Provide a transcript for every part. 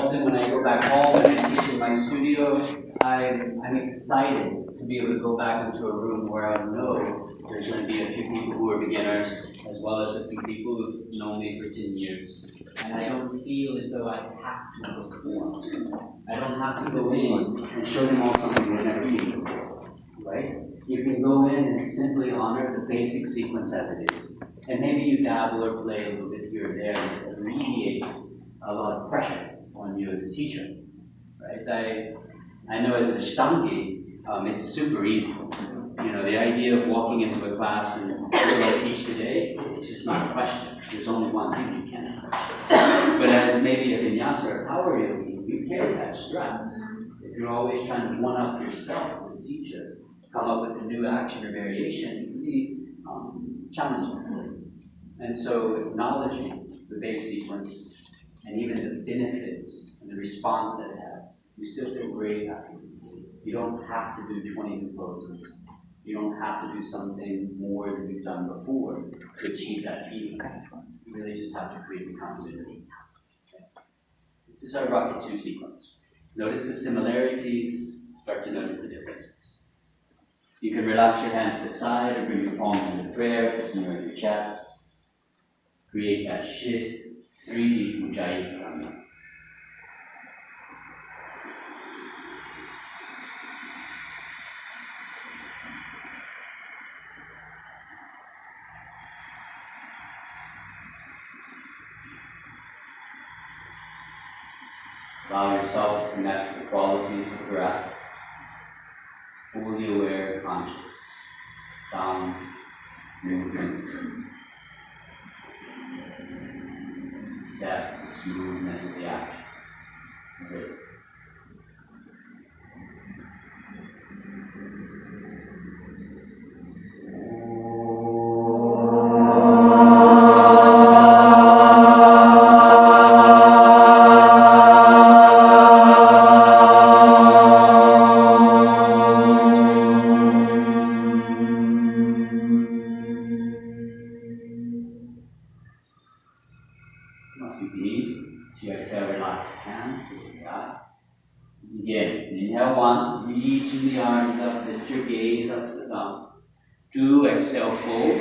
often when I go back home and I teach in my studio, I'm excited to be able to go back into a room where I know there's going to be a few people who are beginners, as well as a few people who've known me for 10 years. And I don't feel as though I have to perform. I don't have to go in and show them all something they've never seen before, right? You can go in and simply honor the basic sequence as it is. And maybe you dabble or play a little bit here and there, and it alleviates a lot of pressure on you as a teacher, right? I know as an Ashtangi, it's super easy. You know, the idea of walking into a class and what do I teach today, it's just not a question. There's only one thing you can question. But as maybe a Vinyasa or power yogi, you carry that stress. If you're always trying to one-up yourself as a teacher, come up with a new action or variation, it can be challenging. And so acknowledging the base sequence and even the benefit and the response that it has, you still feel great afterwards. You don't have to do 20 new poses. You don't have to do something more than you've done before to achieve that feeling. You really just have to create the continuity. This is our Rocket 2 sequence. Notice the similarities, start to notice the differences. You can relax your hands to the side or bring your palms into prayer, kiss near your chest. Create that shift, 3D Ujjayi Prana. Allow yourself to connect to the qualities of breath, fully aware, conscious, sound, movement, depth, the smoothness of the action. Good. Inhale one, reaching the arms up, lift your gaze up to the thumbs. 2, exhale, fold,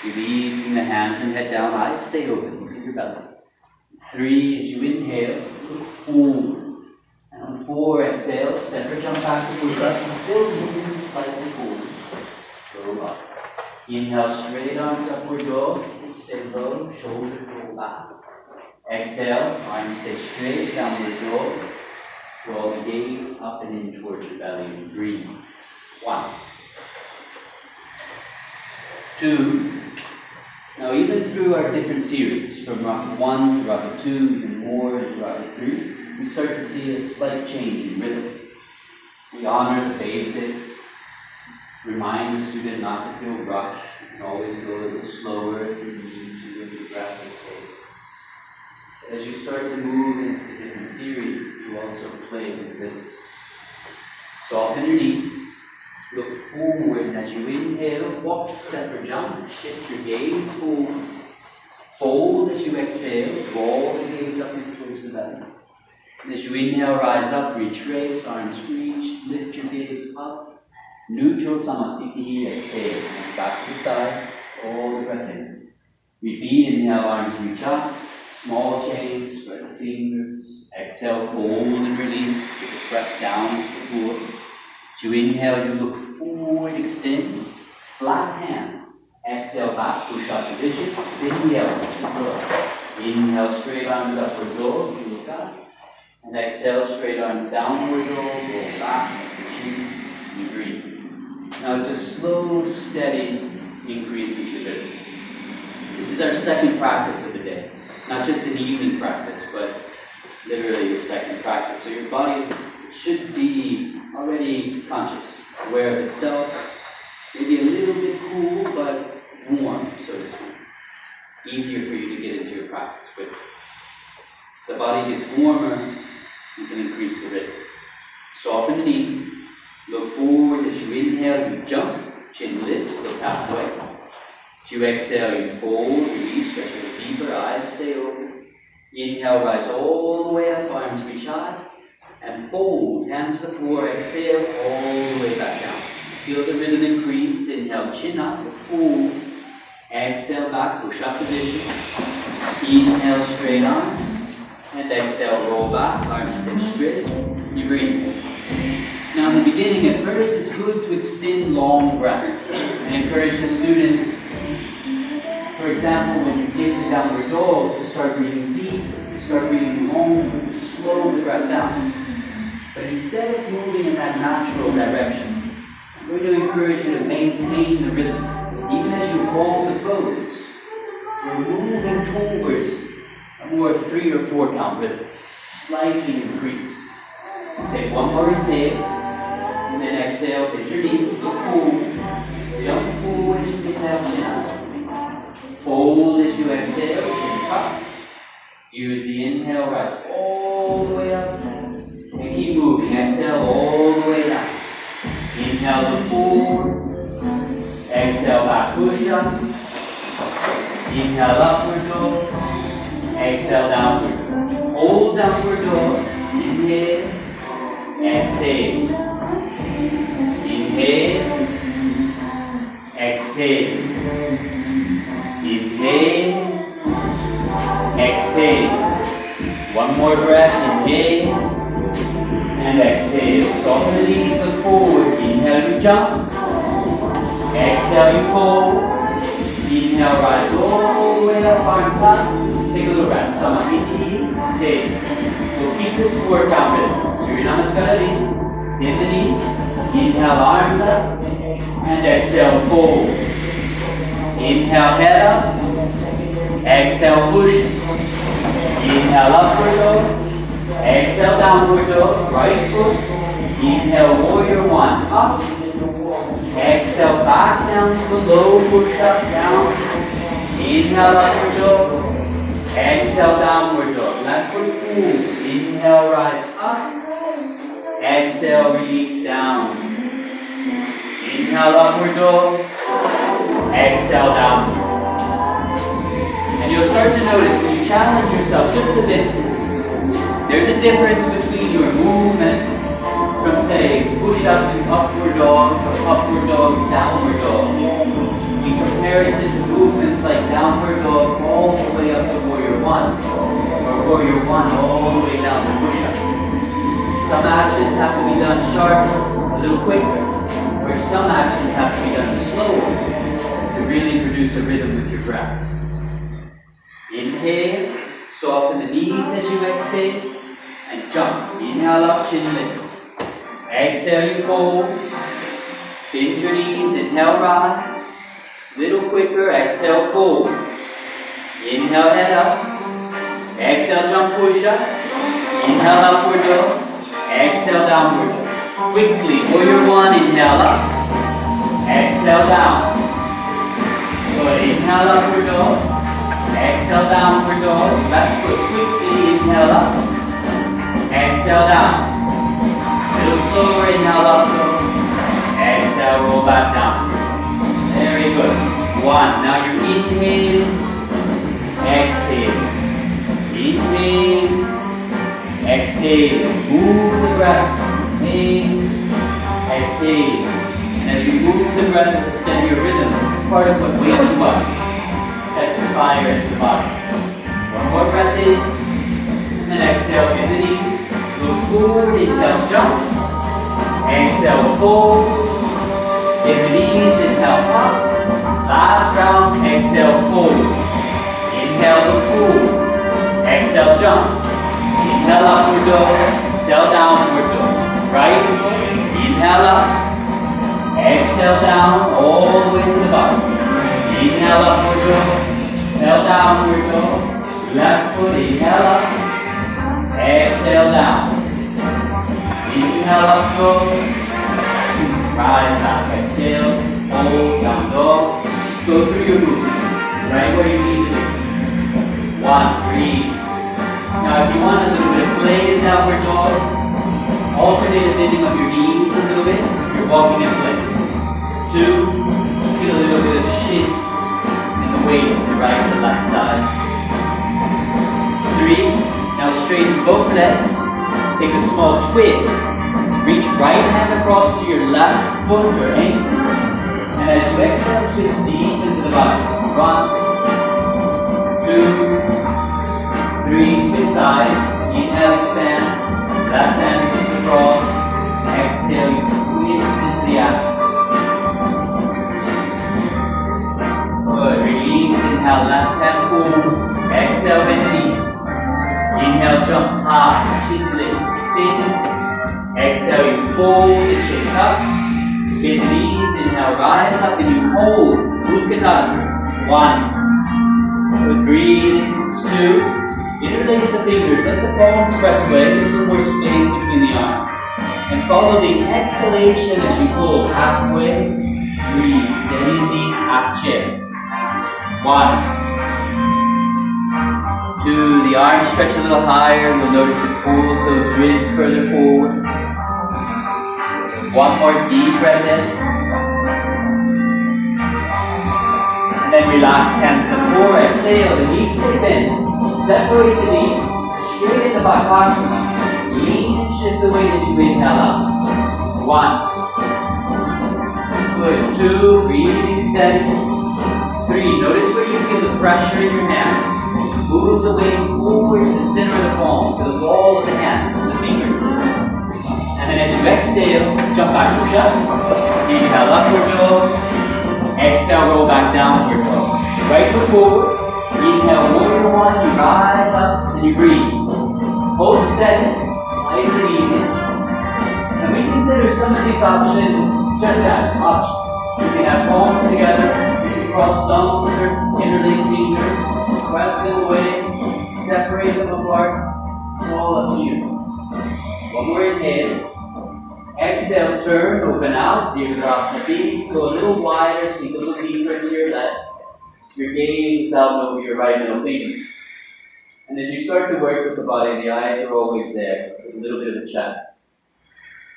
releasing the hands and head down, eyes stay open, look at your belly. 3, as you inhale, look forward. And on 4, exhale, step or jump back to Mudra, and still moving slightly forward. Go up. Inhale, straight arms upward dog, stay low, shoulders roll back. Exhale, arms stay straight, downward dog. Draw the gaze up and in towards your belly and breathe. 1, 2. Now even through our different series, from Rocket 1 to Rocket 2, even more into Rocket 3, we start to see a slight change in rhythm. We honor the basic, remind the student not to feel rushed. You can always go a little slower if you need to with your breath and pace. As you start to move into the different series, you also play with rhythm. Soften your knees, look forward, and as you inhale, walk, step, or jump, shift your gaze forward. Fold as you exhale, draw the gaze up and towards the belly. And as you inhale, rise up, retrace, arms reach, lift your gaze up. Neutral Samasthiti, exhale, hands back to the side, all the breath in. Repeat, inhale, arms reach up. Small change, spread the fingers. Exhale, fold and release. Press down into the floor. As you inhale, you look forward, extend. Flat hands. Exhale, back, push up position. Inhale, inhale, straight arms upward dog, you look up. And exhale, straight arms downward dog, roll back, chin, you breathe. Now it's a slow, steady increase in the rhythm. This is our second practice of the day. Not just an evening practice, but literally your second practice. So your body should be already conscious, aware of itself, maybe a little bit cool, but warm, so to speak. Easier for you to get into your practice with. As the body gets warmer, you can increase the rhythm. Soften the knees, look forward as you inhale, you jump, chin lifts, look halfway. As you exhale, you fold, release, stretch a little deeper, eyes stay open. Inhale, rise all the way up, arms reach up. fold, hands to the floor, exhale, all the way back down. Feel the rhythm increase. Inhale, chin up, fold. Exhale back, push up position. Inhale, straight arm. And exhale, roll back, arms stay straight. You breathe. Now in the beginning, at first, it's good to extend long breaths. I encourage the student, for example, when you get to downward dog, to start breathing deep, start breathing long, slow the breath down. But instead of moving in that natural direction, I'm going to encourage you to maintain the rhythm. Even as you hold the pose, we're moving towards a more 3 or 4 count rhythm, slightly increased. Take one more inhale, and then exhale, hit your knees, fold, jump forward, inhale, chin up. Fold as you exhale, chin tuck. Use the inhale, rise all the way up, and keep moving. Exhale all the way down. Inhale to forward. Exhale back, push up. Inhale, upward dog. Exhale, downward dog. Hold downward dog. Inhale. Exhale. Inhale. Exhale. Inhale. Exhale. One more breath. Inhale. And exhale. Soften the knees, look forward. Inhale, you jump. Exhale, you fold. Inhale, rise all the way up, arms up. Take a little breath. Samadhi, say. We'll keep this 4 count rhythm. Surya Namaskara, bend the knee. Inhale, arms up. And exhale, fold. Inhale, head up. Exhale, push. Inhale, upward dog. Exhale, downward dog. Right foot. Inhale, warrior 1. Up. Exhale, back down to the low, push up, down. Inhale, upward dog. Exhale, downward dog. Left foot forward. Inhale, rise up. Exhale, release down. Inhale, upward dog. Exhale, down. And you'll start to notice when you challenge yourself just a bit, there's a difference between your movements from, say, push-up to upward dog, to upward dog to downward dog. In comparison to movements like downward dog all the way up to warrior 1, or warrior 1 all the way down to push-up. Some actions have to be done sharper, a little quicker, where some actions have to be done slower to really produce a rhythm with your breath. Inhale, soften the knees as you exhale, and jump. Inhale up, chin lift. Exhale, you fold. Bend your knees, inhale, rise. Little quicker, exhale, fold. Inhale, head up. Exhale, jump, push up. Inhale, upward dog. Exhale, downward dog. Quickly, warrior 1, inhale up. Exhale, down. Good, inhale, upward dog. Exhale, downward dog. Left foot quickly, inhale up. Exhale, down. A little slower, inhale up dog. Exhale, roll back down. Very good. 1. Now you're inhaling. Exhale. Inhale. Exhale. Move the breath. Inhale. Exhale. And as you move the breath with a steadier rhythm, this is part of what wakes you up. Sets the fire into the body. 1 more breath in. And exhale, bend the knees. Look forward, inhale, jump. Exhale, fold. Bend the knees, inhale, up. Last round, exhale, fold. Inhale to fold. Exhale, jump. Inhale, upward dog. Exhale, downward dog. Right foot, inhale up. Exhale down, all the way to the bottom. Inhale, upward dog. Exhale, downward dog. Left foot, inhale up. Exhale, down. Inhale, up dog. Rise back. Exhale, hold, down dog. Just go through your movements, right where you need to be. 1, breathe. Now if you want a little bit of play in downward dog, alternate the bending of your knees a little bit. You're walking in place. 2, just get a little bit of shift in the weight from the right to the left side. 3, now straighten both legs. take a small twist. Reach right hand across to your left foot or ankle. And as you exhale, twist deep into the body. 1, 2, 3, switch sides. Inhale, expand. Left hand reaches across. Exhale, you twist into the abdomen. Good. Release. Inhale, left hand forward. Exhale, bend knees. Inhale, jump high. Chin lifts. Extend. Exhale, you fold and shake up. Bend knees. Inhale, rise up and you hold. Utkatasana. 1. Good. Breathing. 2. Interlace the fingers. Let the palms press away. A little more space between the arms. And follow the exhalation as you pull halfway. Breathe. Steady and deep. Half chair. 1. 2. The arms stretch a little higher. You'll notice it pulls those ribs further forward. 1 more deep breath in. And then relax, hands to the floor. Exhale, the knees stay bent. Separate the knees. Straight into Bakasana. Lean and shift the weight as you inhale up. 1. Good. 2. Breathing steady. 3. Notice where you feel the pressure in your hands. Move the weight forward to the center of the palm, to the ball of the hand, to the fingers. And then as you exhale, jump back, push up. Inhale, upward dog. Exhale, roll back, downward dog. Right foot forward. Inhale, warrior 1, you rise up and you breathe. Hold steady, nice and easy. And we consider some of these options just that, options. You can have palms together, you can cross thumbs or interlace fingers, press them away, separate them apart. It's all up to you. 1 more inhale. Exhale, turn, open out, Virabhadrasana feet. Go a little wider, sink a little deeper into your legs. Your gaze is out over your right middle finger. And as you start to work with the body, the eyes are always there, with a little bit of a chat.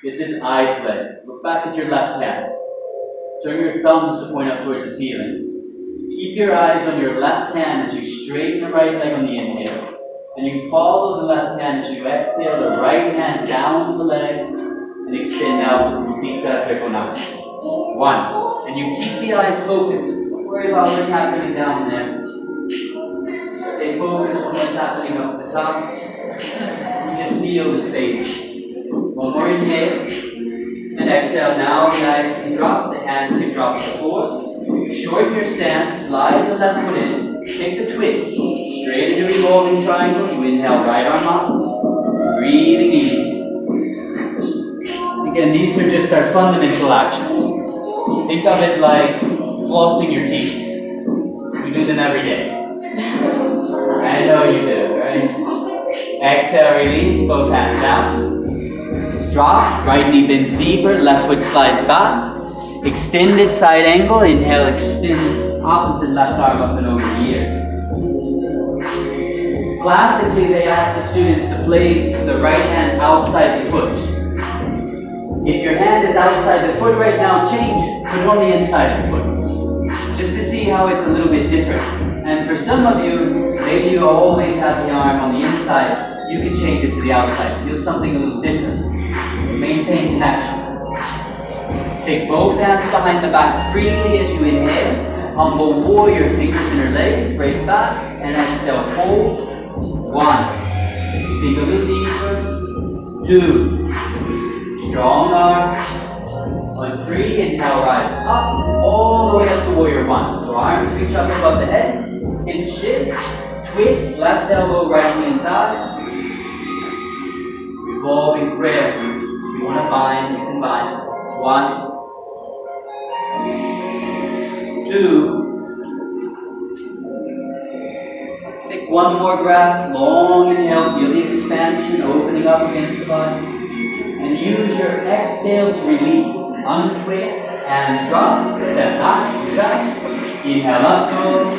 This is eye play. Look back at your left hand. Turn your thumbs to point up towards the ceiling. Keep your eyes on your left hand as you straighten the right leg on the inhale. And you follow the left hand as you exhale the right hand down the leg and extend out to Uddiyana Trikonasana. 1. And you keep the eyes focused. Don't worry about what's happening down there. Stay focused on what's happening up at the top. You just feel the space. 1 more inhale. And exhale. Now the eyes can drop, the hands can drop to the floor. Shorten your stance, slide the left foot in. Take the twist. Straight into revolving triangle. You inhale, right arm up. Breathing easy. Again, these are just our fundamental actions. Think of it like flossing your teeth. We do them every day. I know you do, right? Exhale, release, both hands down. Drop, right knee bends deeper, left foot slides back. Extended side angle, inhale, extend opposite left arm up and over the ear. Classically, they ask the students to place the right hand outside the foot. If your hand is outside the foot right now, change it. Put it on the inside of the foot. Just to see how it's a little bit different. And for some of you, maybe you always have the arm on the inside. You can change it to the outside. Feel something a little different. Maintain connection. Take both hands behind the back freely as you inhale. Humble warrior, fingers interlace, brace back, and exhale, hold. 1. Sink a little deeper. 2. Strong arm. 1, 3. Inhale, rise up, all the way up to warrior 1. So arms reach up above the head, and shift, twist, left elbow, right knee and thigh. Revolving prayer. If you want to bind, you can bind. 1. 2. Take 1 more breath, long inhale, feel the expansion, opening up against the body. And use your exhale to release. Untwist, hands drop, step back, push up. Inhale up, go.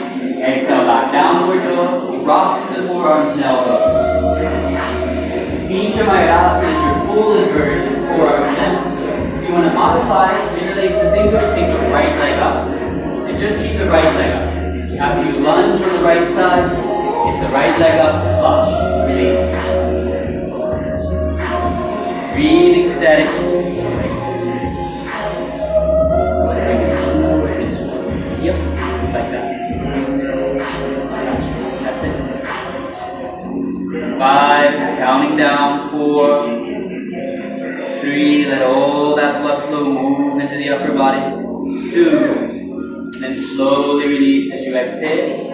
Exhale back, downward go. Rock to the forearms and elbows. Feature Mayurasana is your full inversion, forearms down. If you want to modify, interlace the fingers, take the right leg up. And just keep the right leg up. After you lunge on the right side, it's the right leg up to flush. Release. steady. This one. Yep, like that. That's it. 5, counting down. 4, 3, let all that blood flow move into the upper body. 2, and then slowly release as you exhale.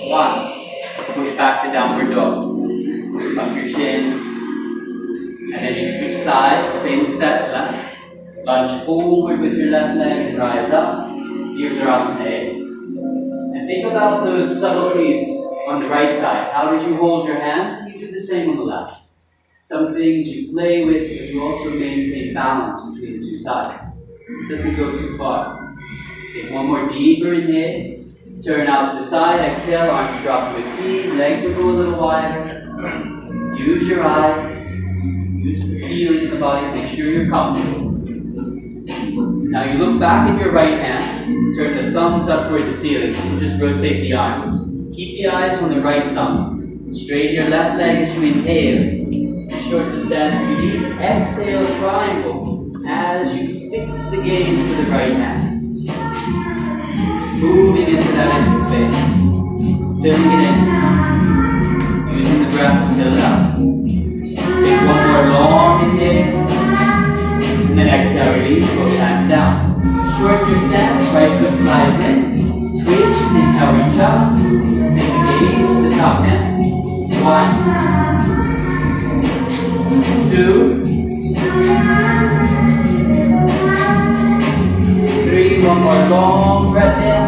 1, push back to downward dog. Tuck your chin. And then you switch sides, same set, left. Lunge forward with your left leg, rise up. Vinyasa. And think about those subtleties on the right side. How did you hold your hands? You do the same on the left. Some things you play with, but you also maintain balance between the two sides. It doesn't go too far. Take one more deeper inhale. Turn out to the side, exhale, arms drop to a T, legs will go a little wider. Use your eyes, use the feeling in the body, make sure you're comfortable. Now you look back at your right hand, turn the thumbs up towards the ceiling, so just rotate the arms. Keep the eyes on the right thumb. Straighten your left leg as you inhale. Shorten the stance if you need. Exhale, triangle, as you fix the gaze to the right hand. Moving into that empty space. Filling it in. Using the breath to fill it up. Take one more long inhale. And then exhale, release, both hands down. Shorten your stance, right foot slides in. Twist, inhale, reach up. Take the gaze to the top hand. 1, 2, 3, one more long breath in.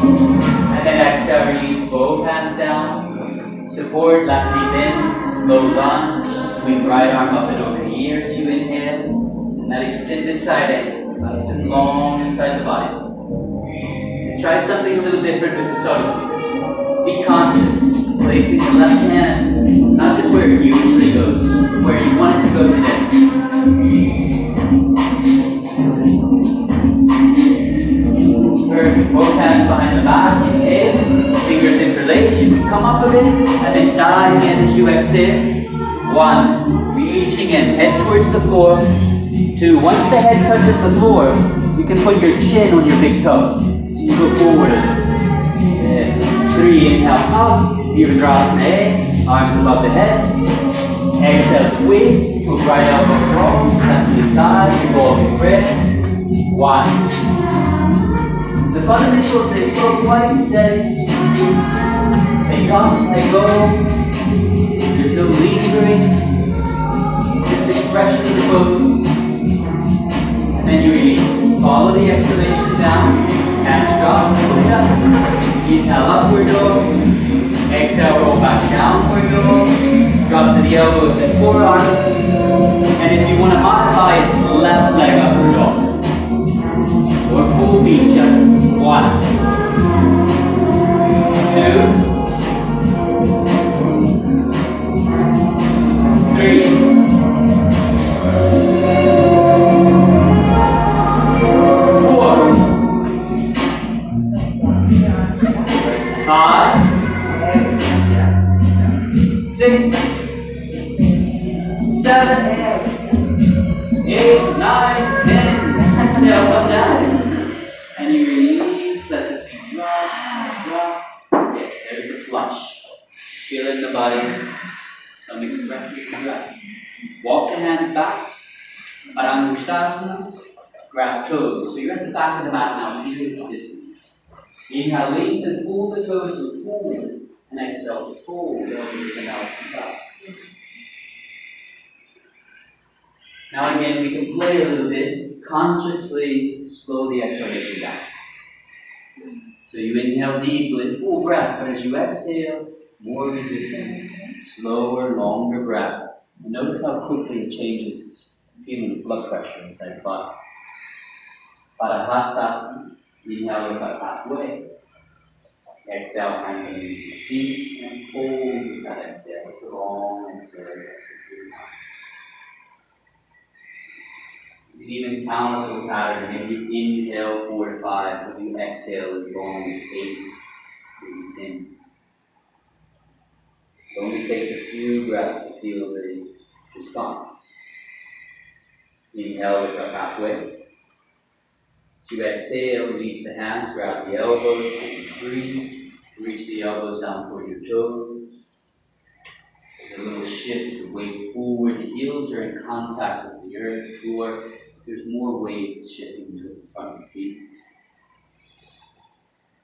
And then exhale, release both hands down. Support, left knee bends, low lunge. Swing right arm up and over the ear as you inhale. And that extended side angle, nice and long inside the body. And try something a little different with the subtleties. Be conscious, placing the left hand, not just where it usually goes, but where you want it to go today. Perfect. Both hands behind the back. Inhale. Fingers interlace. You can come up a bit and then dive in as you exhale. 1. Reaching in. Head towards the floor. 2. Once the head touches the floor, you can put your chin on your big toe. You go forward a bit. Yes. 3. Inhale up. Vinyasa. Arms above the head. Exhale. Twist. Move right elbow across. Left knee thigh. Revolving breath. 1. The fundamentals, they flow quite steady. They come, they go. There's no lingering. Just expression of the pose. And then you release. Follow the exhalation down. Hands drop, push up. Inhale, upward dog. Exhale, roll back, downward dog. Drop to the elbows and forearms. And if you want to modify, it's left leg upward dog. Or full beach jump. 1, 2, 3, 4, 5, 6, 7, 8, 9, 10. Exhale, come down. And you release, let the feet drop. Yes, there's the flush. Feel it in the body. Some expressive breath. Walk the hands back. Parangustasana. Grab toes. So you're at the back of the mat now. Feel this distance. Inhale, lengthen, pull the toes forward. And exhale, fold elbows and out to the side. Now again, we can play a little bit. Consciously slow the exhalation down. So you inhale deeply, full breath, but as you exhale, more resistance, slower, longer breath. And notice how quickly it changes feeling of blood pressure inside the body. Parahastasana, inhale about halfway. Exhale, hands underneath your feet, and fold with that exhale. It's a long exhale. You can even count a little pattern. Maybe you inhale 4 to 5, but you exhale as long as 8, maybe 10. It only takes a few breaths to feel the response. Inhale, lift up halfway. To exhale, release the hands, grab the elbows, and breathe. Reach the elbows down towards your toes. There's a little shift of weight forward. The heels are in contact with the earth floor. There's more weight shifting to the front of the feet.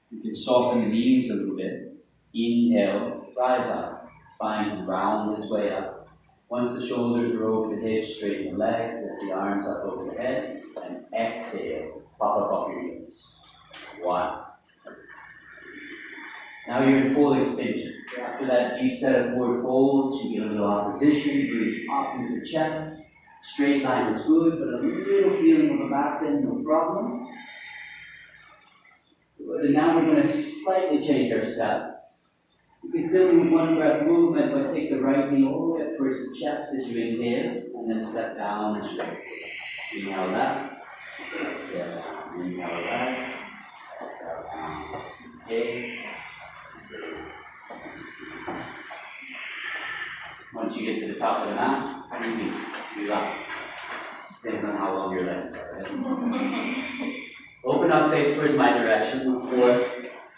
You can soften the knees a little bit. Inhale, rise up. Spine round its way up. Once the shoulders are over the hips, straighten the legs, lift the arms up over the head, and exhale, pop up off your heels. 1. Now you're in full extension. So after that deep set of forward folds, you get a little opposition, breathe up into the chest. Straight line is good, but a little feeling of a back bend, no problem. Good. And now we're going to slightly change our step. You can still do one breath movement, but take the right knee all the way up towards the chest as you inhale, and then step down as you exhale. Inhale left, exhale down. Inhale left, exhale down. Okay. Once you get to the top of the mat, release, relax. Depends on how long your legs are, right? Open up, face towards my direction. Once more,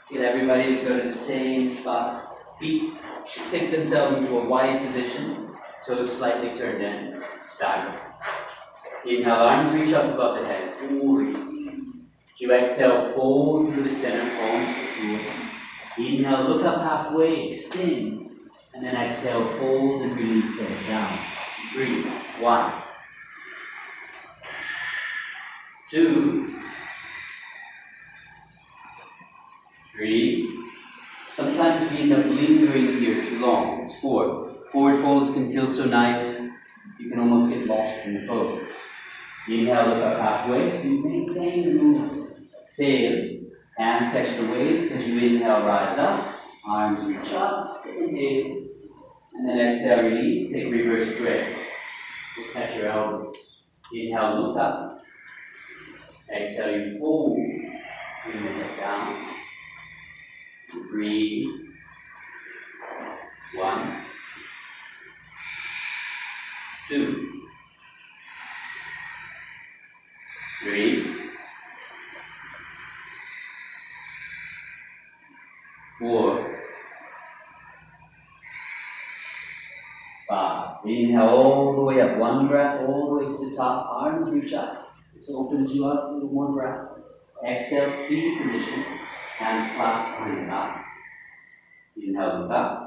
get everybody to go to the same spot. Feet take themselves into a wide position, toes slightly turned in, stagger. Inhale, arms reach up above the head, forward. You exhale, fold through the center, palms to the floor. Inhale, look up halfway, extend. And then exhale, fold and release the head down. 3, 1, 2, 3. Sometimes we end up lingering here too long. It's 4. Forward folds can feel so nice, you can almost get lost in the pose. Inhale, look up halfway, so you maintain the movement. Exhale, hands touch the waist as you inhale, rise up. Arms reach up, inhale. And then exhale, release, take reverse grip. Catch your elbow. Inhale, look up. Exhale, you fold. Bring the head down. Breathe. 1, 2, 3, 4, 5. Inhale all the way up. One breath all the way to the top. Arms reach up. This opens you up with one breath. Exhale, seated position. Hands clasped behind the back. Inhale, look up.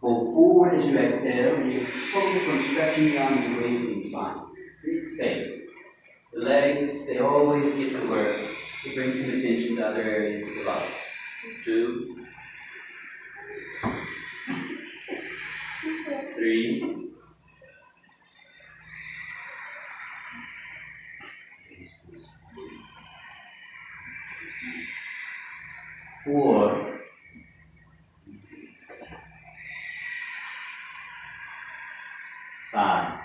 Pull forward as you exhale, and you focus on stretching the arms away from the spine. Create space. The legs, they always get to work to bring some attention to other areas of the body. Just 2, 3, 4, 5.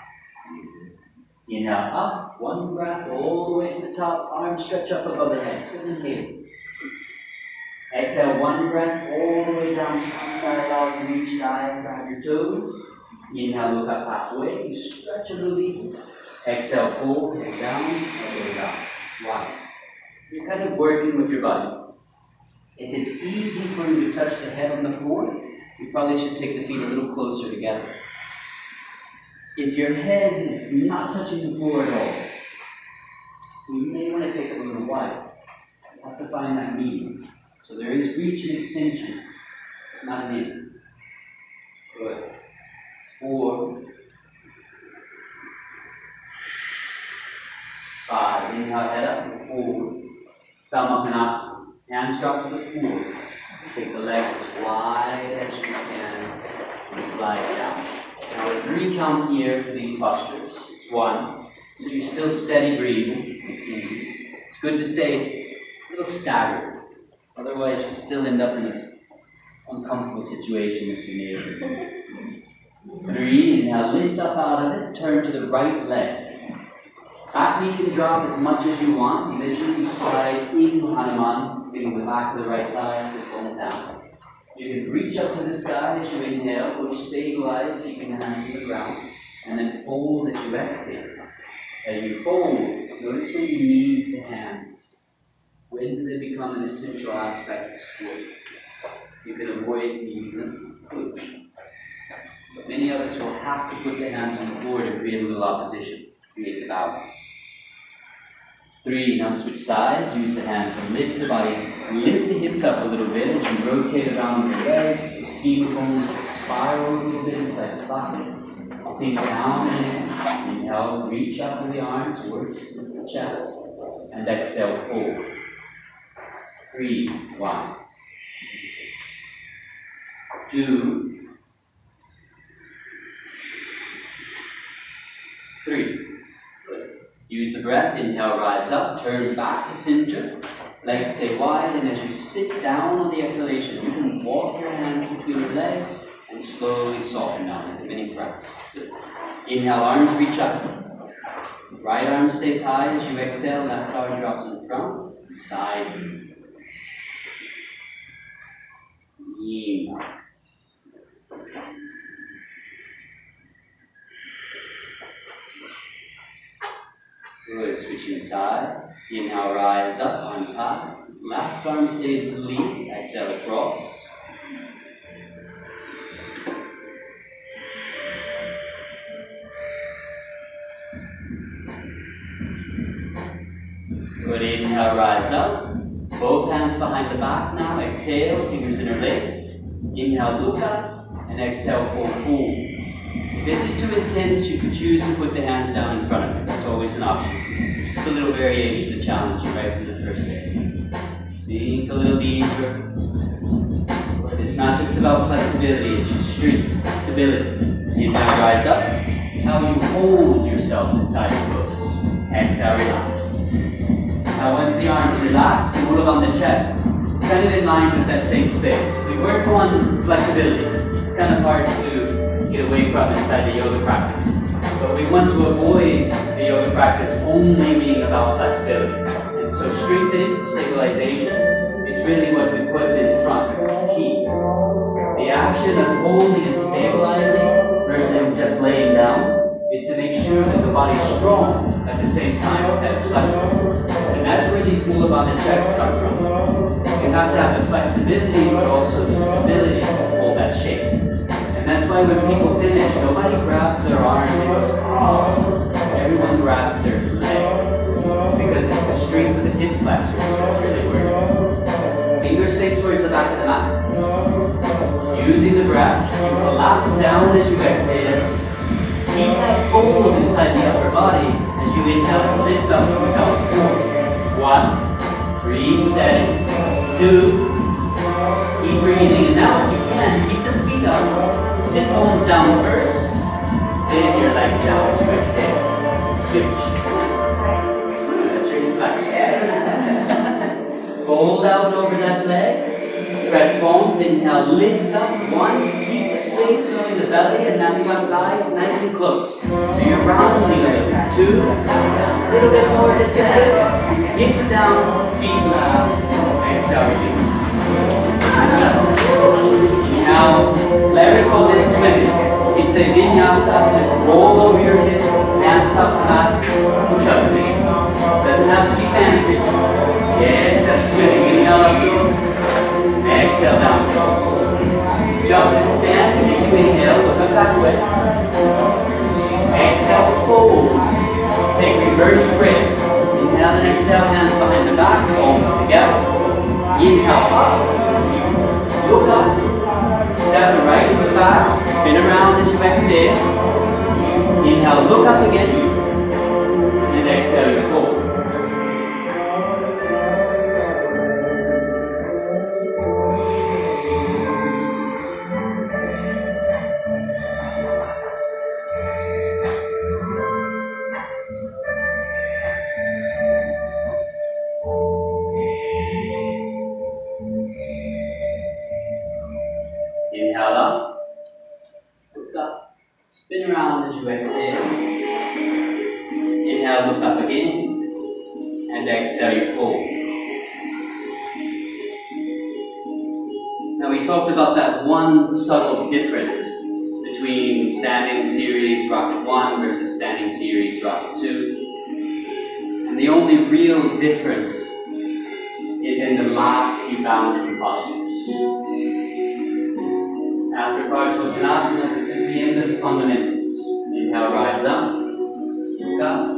Inhale up, one breath all the way to the top, arms stretch up above the head, still inhale. Exhale, one breath all the way down, spine dialogue, reach, dive, grab your toes. Inhale, look up halfway, you stretch a little deeper. Exhale, fold, head down, elbows out. 1. You're kind of working with your body. If it's easy for you to touch the head on the floor, you probably should take the feet a little closer together. If your head is not touching the floor at all, you may want to take it a little wide. You have to find that medium. So there is reach and extension, but not an in. Good. 4, 5. Inhale, head up and forward. Samahanasana. Hands drop to the floor. Take the legs as wide as you can and slide down. Now a 3 count here for these postures. It's 1. So you're still steady breathing. It's good to stay a little staggered. Otherwise you still end up in this uncomfortable situation if you need. 3. Inhale, lift up out of it. Turn to the right leg. Back knee can drop as much as you want. Eventually you slide into Hanuman, getting the back of the right thigh, sit bones down. You can reach up to the sky as you inhale, or stabilize, keeping the hands on the ground, and then fold as you exhale. As you fold, notice when you need the hands. When do they become an essential aspect of sport? You can avoid needing them. But many of us will have to put the hands on the floor to create a little opposition, create the balance. It's 3. Now switch sides. Use the hands to lift the body. Lift the hips up a little bit as you rotate around your legs. Those femur bones will spiral a little bit inside the socket. Sink down and inhale. Reach up with the arms. Work the chest. And exhale, fold. 3, 1, 2, 3. Good. Use the breath. Inhale, rise up. Turn back to center. Legs stay wide. And as you sit down on the exhalation, you can walk your hands between your legs and slowly soften down into mini breaths. Good. Inhale, arms reach up. Right arm stays high as you exhale. Left arm drops in front. Side. Inhale. Good, switching sides. Inhale, rise up, arms high. Left arm stays in the lead. Exhale, across. Good, inhale, rise up. Both hands behind the back now. Exhale, fingers interlace. Inhale, look up. And exhale, fold. If this is too intense, you can choose to put the hands down in front of you. That's always an option. Just a little variation to challenge you right from the first day. Sink a little deeper. But it's not just about flexibility, it's just strength, stability. Inhale, rise up. How you hold yourself inside your pose. Exhale, relax. Now once the arms relax, you move on the chest. It's kind of in line with that same space. We work on flexibility. It's kind of hard to get away from inside the yoga practice. But we want to avoid the yoga practice only being about flexibility. And so strengthening, stabilization, is really what we put in front, key. The action of holding and stabilizing versus just laying down is to make sure that the body's strong at the same time that it's flexible. And that's where these mula bandha checks come from. You have to have the flexibility but also the stability to hold that shape. And that's why when people finish, nobody grabs their arm and goes, oh. Everyone grabs their legs. Because it's the strength of the hip flexors that's really working. Fingers stay towards the back of the mat. Using the breath, you collapse down as you exhale. Keep that fold inside the upper body as you inhale, lift up to the pelvis. 1, breathe steady. 2, keep breathing. And now if you can, keep the feet up. Sit bones down first, then your legs down as you exhale. Switch. That's your flexion. Fold out over that leg. Press bones, inhale, lift up. 1, keep the space between the belly and that front lie nice and close. So you're rounding a little bit. 2, a little bit more, lift your hip. Hips down, feet last. Exhale, release. Now, Larry called this swimming. It's a vinyasa. Just roll over your hips, hands top mat, push up position. Doesn't have to be fancy. Yes, that's swimming. Inhale up. Exhale down. Jump and stand. Finish you inhale. Look up that way. Exhale, fold. Take reverse grip. Inhale and exhale. Hands behind the back. Palms together. Inhale up. Look up. Step the right foot back. Spin around as you exhale. Inhale. Look up again. And exhale. You fold. Inhale up, look up, spin around as you exhale. Inhale, look up again, and exhale, you fold. Now we talked about that one subtle difference between standing series rocket 1 versus standing series rocket 2. the only real difference is in the last few balancing postures. After Vinyasa, this is the end of the fundamentals. Inhale, rise up, look up,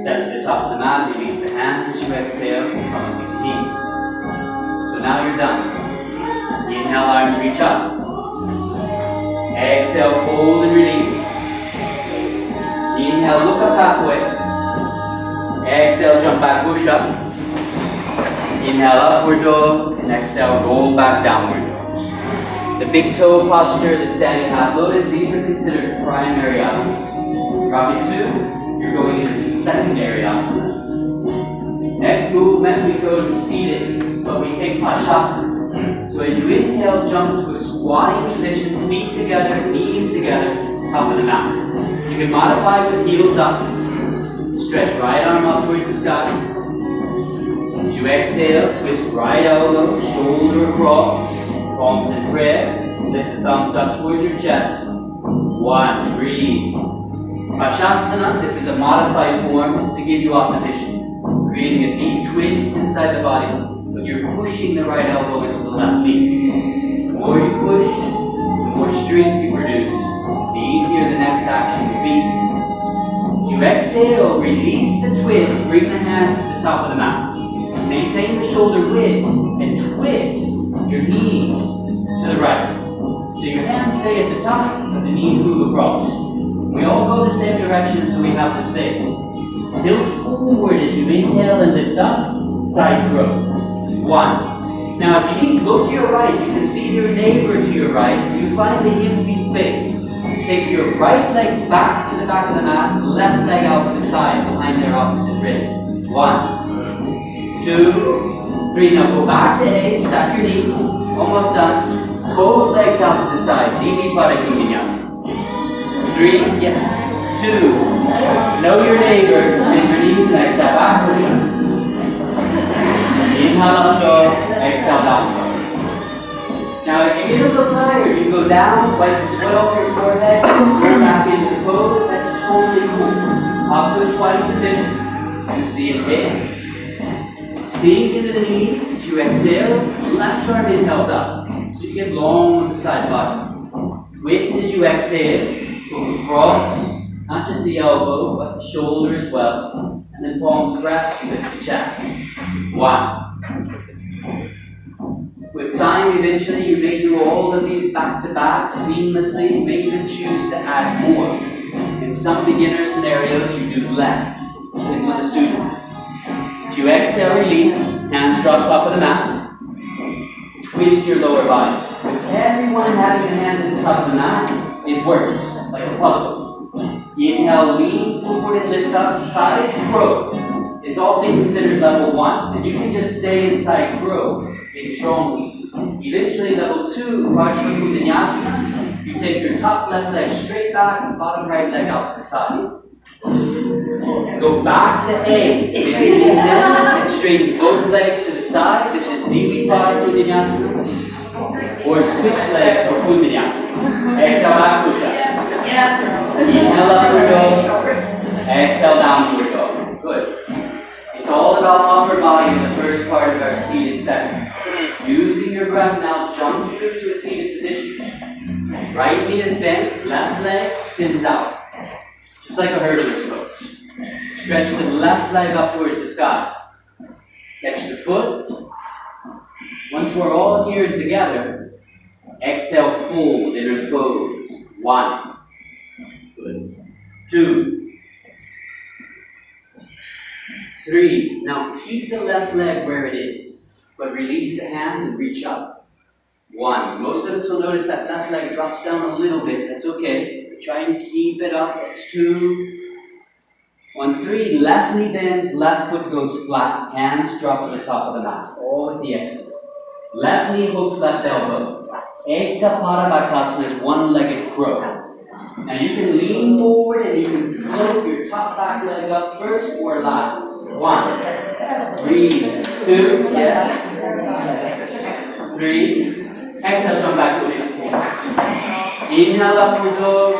step to the top of the mat, release the hands as you exhale, it's almost like a knee. So now you're done. Inhale, arms reach up. Exhale, fold and release. Inhale, look up halfway. Exhale, jump back, push up. Inhale, upward dog, and exhale, roll back, downward dog. The big toe posture, the standing half lotus, these are considered primary asanas. Drop it 2, you're going into secondary asanas. Next movement, we go to seated, but we take Pashasana. So as you inhale, jump to a squatting position, feet together, knees together, top of the mat. You can modify with heels up. Stretch right arm up towards the sky. As you exhale, twist right elbow, shoulder across, palms in prayer. Lift the thumbs up towards your chest. 1, breathe. Pashasana, this is a modified form. It's to give you opposition, creating a deep twist inside the body. But you're pushing the right elbow into the left knee. The more you push, the more strength you produce, the easier the next action will be. As you exhale, release the twist, bring the hands to the top of the mat. Maintain the shoulder width and twist your knees to the right. So your hands stay at the top, but the knees move across. We all go the same direction, so we have the space. Tilt forward as you inhale and lift up, side crow. 1. Now if you need, look to your right, you can see your neighbor to your right, you find the empty space. Take your right leg back to the back of the mat, left leg out to the side behind their opposite wrist. 1, 2, 3. Now go back to A, stack your knees, almost done. Both legs out to the side, Vinyasa. 3, yes, 2. Know your neighbor, bend your knees and exhale back, push up. Inhale up dog, exhale down dog. Now if you get a little tired, you go down, wipe the sweat off your forehead, go back into the pose, that's totally cool. Up to a squatting position. Use the inhale. Sink into the knees as you exhale, left arm inhales up. So you get long on the side body. Twist as you exhale, go across, not just the elbow, but the shoulder as well. And then palms grasp you at the chest. 1. With time, eventually, you may do all of these back-to-back seamlessly. You may even choose to add more. In some beginner scenarios, you do less. Depends on the students. As you exhale, release. Hands drop top of the mat. Twist your lower body. With everyone having their hands at the top of the mat, it works like a puzzle. Inhale, lean forward and lift up. Side crow is often considered level 1, and you can just stay in side crow. Big strongly. Eventually, level 2, Vinyasa. You take your top left leg straight back and bottom right leg out to the side. Go back to A. Take your knees in and straighten both legs to the side. This is Vinyasa. Or switch legs for Vinyasa. Exhale back, push up. Inhale upward dog. Exhale downward dog. Good. It's all about upper body in the first part of our seated section. Using your breath now, jump through to a seated position. Right knee is bent, left leg extends out. Just like a hurdler's pose. Stretch the left leg up towards the sky. Catch the foot. Once we're all here together, exhale, fold, inner pose. 1. Good. 2. 3. Now keep the left leg where it is, but release the hands and reach up. 1. Most of us will notice that left leg drops down a little bit. That's okay. But try and keep it up. That's 2. 1, 3. Left knee bends, left foot goes flat. Hands drop to the top of the mat. All with the exhale. Left knee hooks left elbow. Ekta Parabhakasana is one-legged crow. Now you can lean forward and you can float your top back leg up first or last. 1. Breathe. 2. Yes. 3. Exhale, jump back, push up. Inhale, upward dog.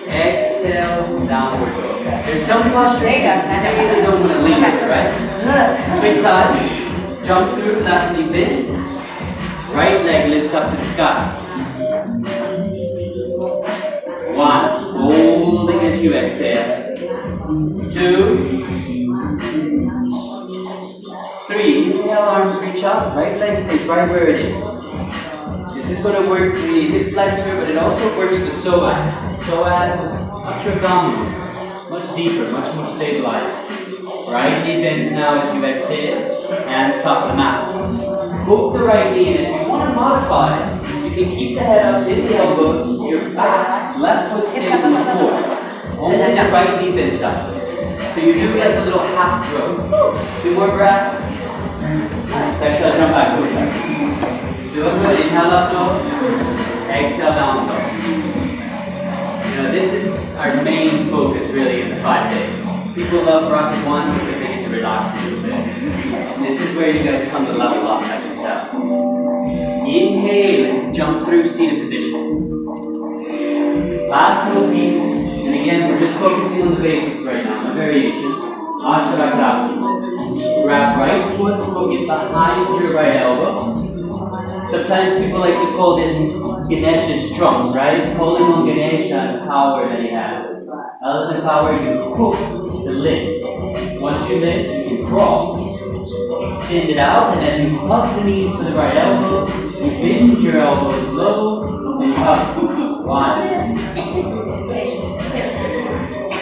Exhale. exhale, downward dog. There's some postures you really don't want to leave it, right? Switch sides, jump through, left knee bends, right leg lifts up to the sky. 1, holding as you exhale. 2, 3, inhale, arms reach up, right leg stays right where it is. This is going to work the hip flexor, but it also works the psoas. Psoas is up your abdominals, much deeper, much more stabilized. Right knee bends now as you exhale, hands top of the mat. Hook the right knee, and if you want to modify, you can keep the head up, hit the elbows, your back, left foot stays on the floor. Only the right knee bends up. So you do like a little half throw. 2 more breaths. Nice. Exhale, jump back, push up. Doing good. Inhale up dog. Exhale down dog. You know, this is our main focus really in the 5 days. People love rocket 1 because they get to relax a little bit. This is where you guys come to level up, I can tell. Inhale and jump through seated position. Last little piece, and again we're just focusing on the basics right now, the variation. Ashtavakras. Grab right foot, hook it behind your right elbow. Sometimes people like to call this Ganesha's trump, right? Pulling on Ganesha and the power that he has. Elephant power, you hook the lid. Once you lift, you can crawl. Extend it out, and as you hug the knees to the right elbow, you bend your elbows low, and you hug. 1,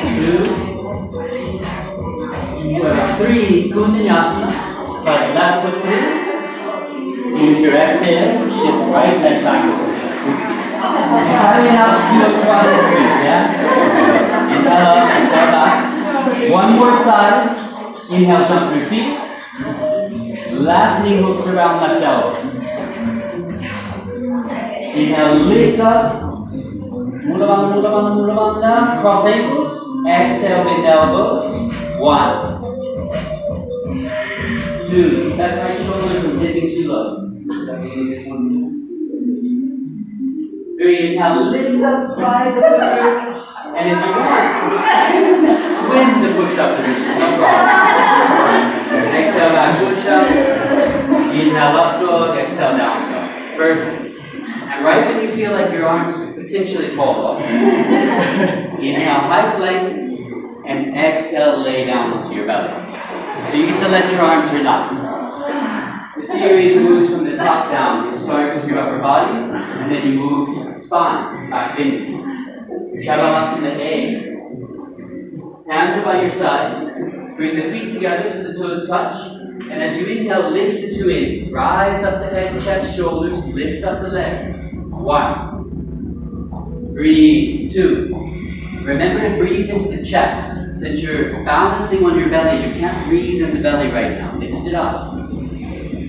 2, 3, Vinyasa. Start left foot through. Use your exhale, shift right leg backwards. Carry out your quad sweep, yeah? Inhale up, exhale back. 1 more side. Inhale, jump through seat. Left knee hooks around left elbow. Inhale, lift up. Mula bandha, mula bandha, mula bandha. Cross ankles. Exhale, bend elbows. 1, 2. Keep that right shoulder from dipping too low. 3. Inhale, lift up, slide the foot. And if you want, swim the push-up position. No problem. Exhale, back push-up. Inhale, up dog. Exhale, down dog. Perfect. And right when you feel like your arms could potentially fall off, inhale, high plank, and exhale, lay down onto your belly. So you get to let your arms relax. The series moves from the top down. You start with your upper body, and then you move to the spine, back bending. Shavasana A. Hands are by your side. Bring the feet together so the toes touch. And as you inhale, lift the 2 ends. Rise up the head, chest, shoulders. Lift up the legs. 1. Breathe. 2. Remember to breathe into the chest. Since you're balancing on your belly, you can't breathe in the belly right now. Lift it up.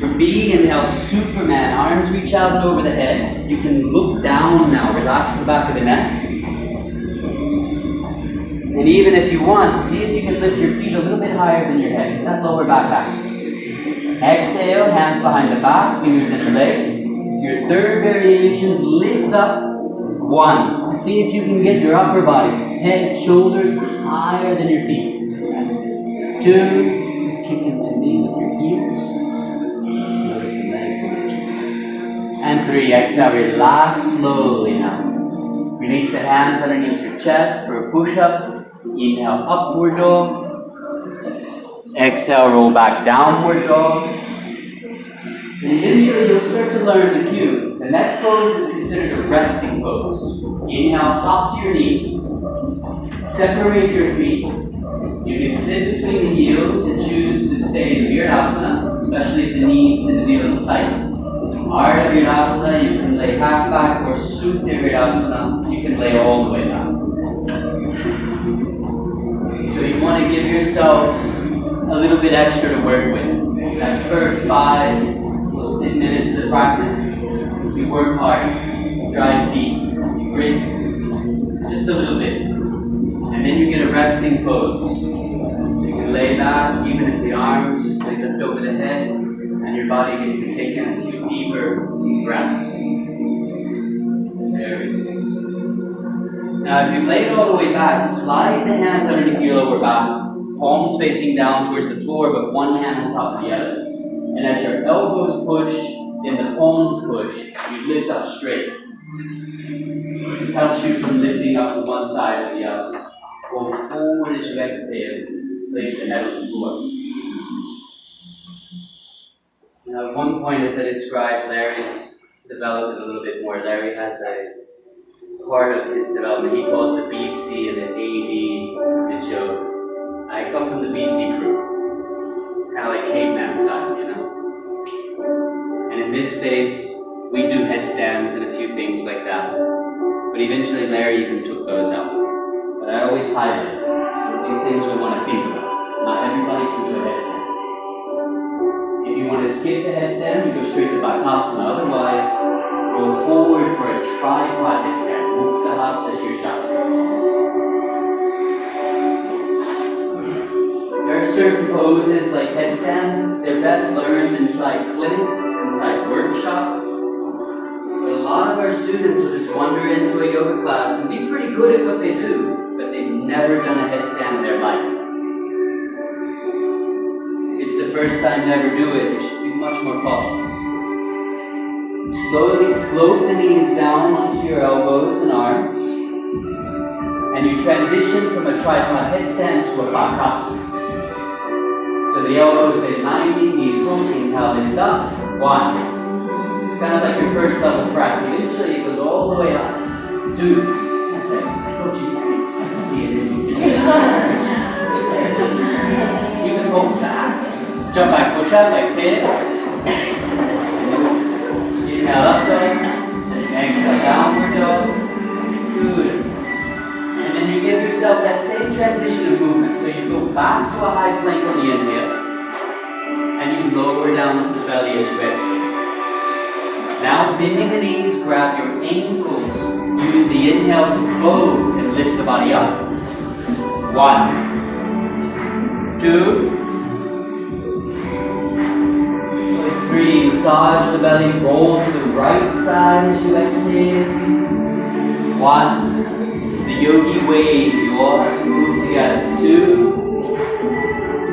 For B, inhale, Superman. Arms reach out over the head. You can look down now. Relax the back of the neck. And even if you want, see if you can lift your feet a little bit higher than your head. Get that lower back back. Exhale, hands behind the back, fingers inner legs. Your third variation, lift up. 1. And see if you can get your upper body, head, shoulders higher than your feet. That's it. 2. Kick into knee with your heels. Just notice the legs of your And 3. Exhale, relax slowly now. Release the hands underneath your chest for a push-up. Inhale, upward dog. Exhale, roll back, downward dog. And eventually you'll start to learn the cue. The next pose is considered a resting pose. Inhale, hop to your knees. Separate your feet. You can sit between the heels and choose to stay in Vinyasa, especially if the knees tend to be a little tight. Ardha Vinyasa, you can lay half back, or Supta Vinyasa, you can lay all the way back. So you want to give yourself a little bit extra to work with. That first 5, those 10 minutes of the practice, you work hard, you drive deep, you grit just a little bit. And then you get a resting pose. You can lay back, even if the arms they lift over the head, and your body gets to take in a few deeper breaths. There we go. Now, if you've laid all the way back, slide the hands underneath your lower back, palms facing down towards the floor, but one hand on top of the other. And as your elbows push and the palms push, you lift up straight. This helps you from lifting up to one side or the other. Go forward as you exhale. Place the head on the floor. Now, at one point, as I described, Larry's developed it a little bit more. Larry has a part of his development he calls the BC and the AD that show. I come from the BC crew, kind of like caveman style, you know. And in this stage, we do headstands and a few things like that. But eventually, Larry even took those out. But I always hide it. So these things we want to think about. Not everybody can do a headstand. If you want to skip the headstand, you go straight to Bakasana. Otherwise, go forward for a tripod headstand. Mukta Hasta Shirshasana. There are certain poses like headstands, they're best learned inside clinics, inside workshops. But a lot of our students will just wander into a yoga class and be pretty good at what they do, but they've never done a headstand in their life. If it's the first time, never do it. You should be much more cautious. Slowly float the knees down onto your elbows and arms. And you transition from a tripod headstand to a Bakasana. So the elbows bend 90, knees floating, now lift up. 1. It's kind of like your first level practice. Eventually it goes all the way up. 2. That's it. I can see it in you. Keep us going back. Jump back, push up, exhale. Inhale up dog. Exhale downward dog. Good. And then you give yourself that same transition of movement. So you go back to a high plank on the inhale. And you lower down to the belly as you exhale. Now bending the knees, grab your ankles. Use the inhale to float and lift the body up. 1. 2. 3. Massage the belly, roll to the right side as you exhale. 1. It's the yogi wave. You all have to move together. 2.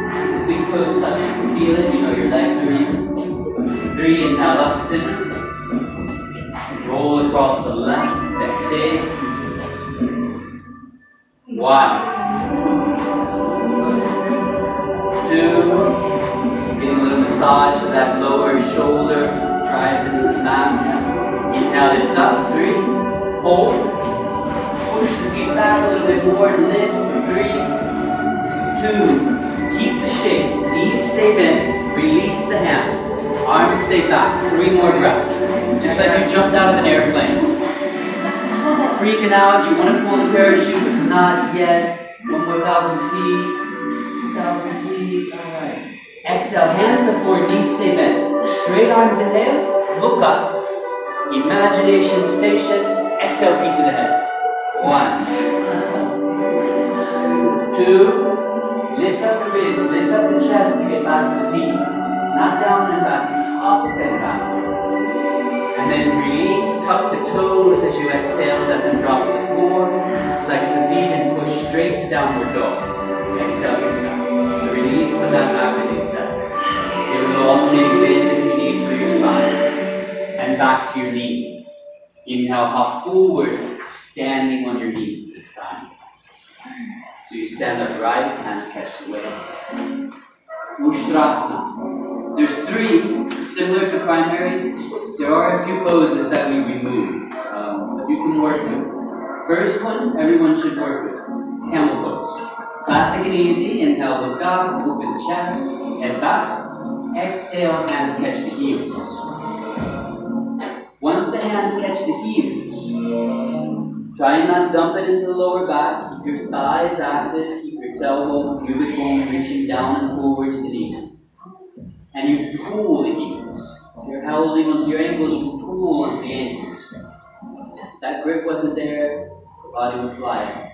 The big toes touch. You can feel it. You know your legs are even. 3. Inhale up, center. Roll across the left. Exhale. 1. 2. Getting a little massage of that lower shoulder, drives it into the mat. Inhale, lift up, 3, hold, push the feet back a little bit more, lift, 3, 2, keep the shape, knees stay bent, release the hands, arms stay back, 3 more breaths, just like you jumped out of an airplane. Freaking out, you want to pull the parachute, but not yet. 1 more 1,000 feet, 2,000 feet, alright. Exhale, hands are forward, knees stay bent. Straight arms inhale, look up. Imagination station, exhale, feet to the head. 1. 2. Lift up the ribs, lift up the chest to get back to the feet. It's not down and back, it's up and back. And then release, tuck the toes as you exhale, let them drop to the floor. Flex the feet and push straight to downward dog. Exhale, hips back. So release from that back and inside. Give a little alternating bend if you need for your spine. And back to your knees. Inhale, hop forward, standing on your knees this time. So you stand upright, hands catch the waves. Ushtrasana. There's 3, similar to primary. There are a few poses that we remove. That you can work with. First one, everyone should work with. Camel pose. Classic and easy. Inhale, look up, open the chest, head back. Exhale, hands catch the heels. Once the hands catch the heels, try and not dump it into the lower back. Keep your thighs active, keep your tailbone, pubic bone reaching down and forward to the knees. And you pull the heels. If you're holding onto your ankles, you pull onto the ankles. If that grip wasn't there, the body would fly.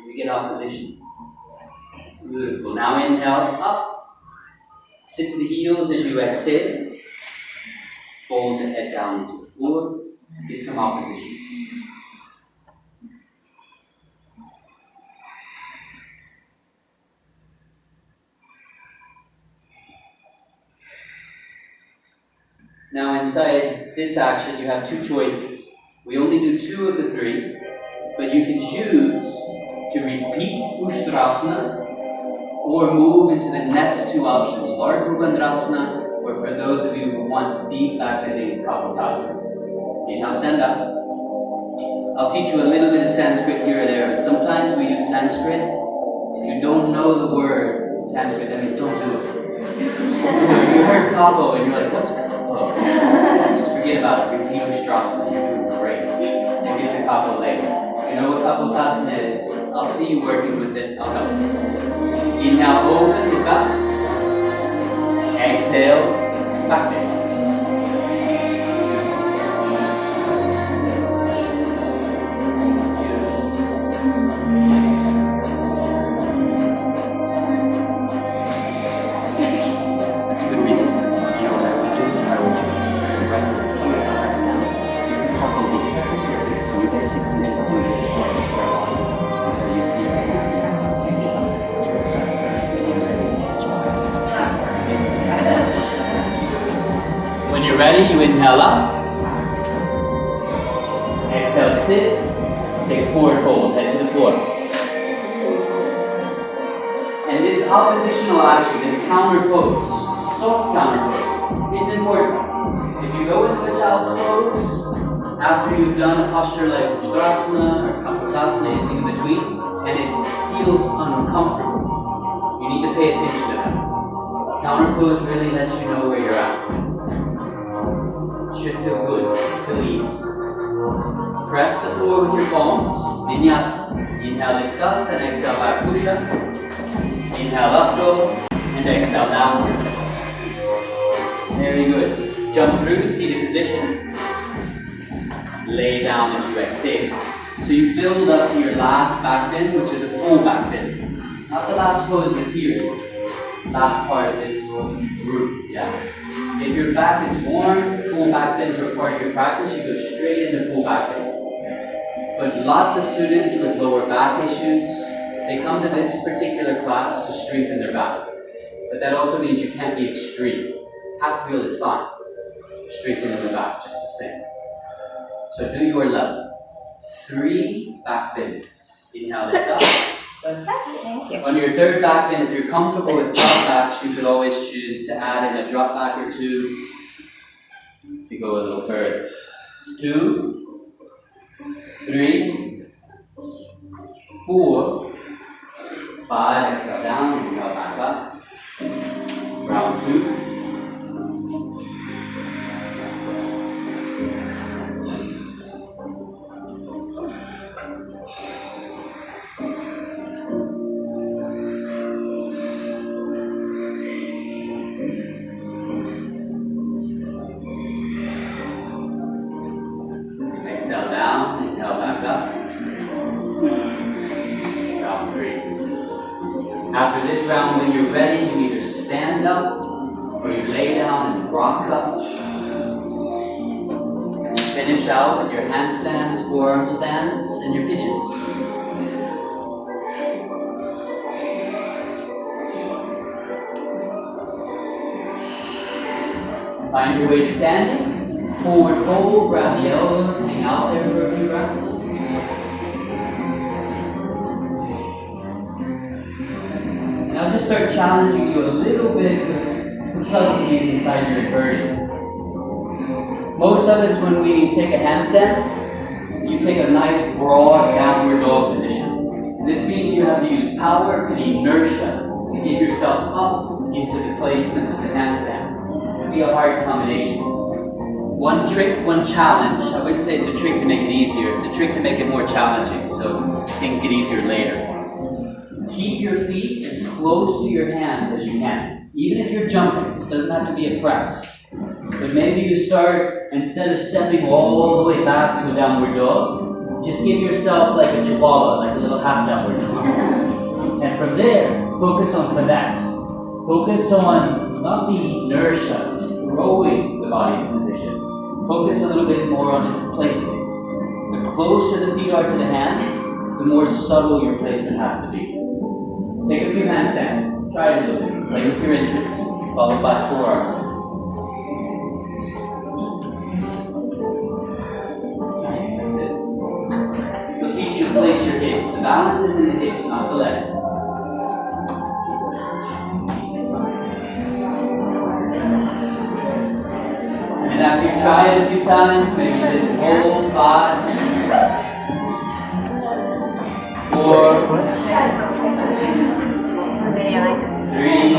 We get opposition. Beautiful. Now inhale, up. Sit to the heels as you exhale. Fold the head down into the floor. Get some opposition. Now inside this action, you have two choices. We only do two of the three, but you can choose to repeat Ushtrasana or move into the next two options, Ardha or for those of you who want deep back bending, Kapotasana. Okay, now stand up. I'll teach you a little bit of Sanskrit here or there, but sometimes we use Sanskrit. If you don't know the word in Sanskrit, that means don't do it. So you heard Kapo and you're like, what's Kapo? Just forget about it. Repeat Ushtrasana. You're doing great. We'll get to Kapo later. You know what Kapotasana is? I'll see you working with it. I'll help you. Inhale, open, look up. Exhale, back bend. That's good resistance. You know what I would do? I would sit right here, press down. This is Kapo Vinyasa. So we basically just do this pose for a while until you see your hand is When you're ready, you inhale up. Exhale, sit. Take a forward fold, head to the floor. And this oppositional action, this counter pose, soft counter pose, it's important. If you go into a child's pose, after you've done a posture like Ushtrasana or Kapotasana, anything in between, and it feels uncomfortable, you need to pay attention to that. Counter pose really lets you know where you're at. It should feel good, feel easy. Press the floor with your palms, Vinyasa. Inhale, lift up, and exhale, back push up. Inhale, up, go, and exhale, down. Very good. Jump through, seated position. Lay down as you exhale. So you build up to your last back bend, which is a full back bend. Not the last pose of the series. Last part of this group, yeah? If your back is warm, full back bends are part of your practice, you go straight into full back bend. But lots of students with lower back issues, they come to this particular class to strengthen their back. But that also means you can't be extreme. Half wheel is fine. Strengthening the back just the same. So do your level. 3 back bends. Inhale, lift up. Thank you. On your third back bend, if you're comfortable with drop backs, you could always choose to add in a drop back or two to go a little further. 2, 3, 4, 5, exhale down, inhale back up. Round 2. Exhale down, inhale back up. Round 3. After this round, when you're ready, you either stand up or you lay down and rock up. And you finish out with your handstands, forearm stands, and your pigeons. Find your way to standing. Forward fold, grab the elbows, hang out there for a few rounds. Now just start challenging you a little bit with some subtleties inside your inverted. Most of us, when we take a handstand, you take a nice broad downward dog position. And this means you have to use power and inertia to get yourself up into the placement of the handstand. It can be a hard combination. One trick, one challenge, I wouldn't say it's a trick to make it easier, it's a trick to make it more challenging so things get easier later. Keep your feet as close to your hands as you can. Even if you're jumping, this doesn't have to be a press. But maybe you start, instead of stepping all the way back to a downward dog, just give yourself like a chihuahua, like a little half downward dog. And from there, focus on finesse. Focus on not the inertia, throwing the body into position. Focus a little bit more on just placement. The closer the feet are to the hands, the more subtle your placement has to be. Take a few handstands. Try it a little bit, like with your entrance, followed by forearms. place your hips. The balance is in the hips, not the legs. And after you try it a few times, maybe lift and hold, 5, 4, 3,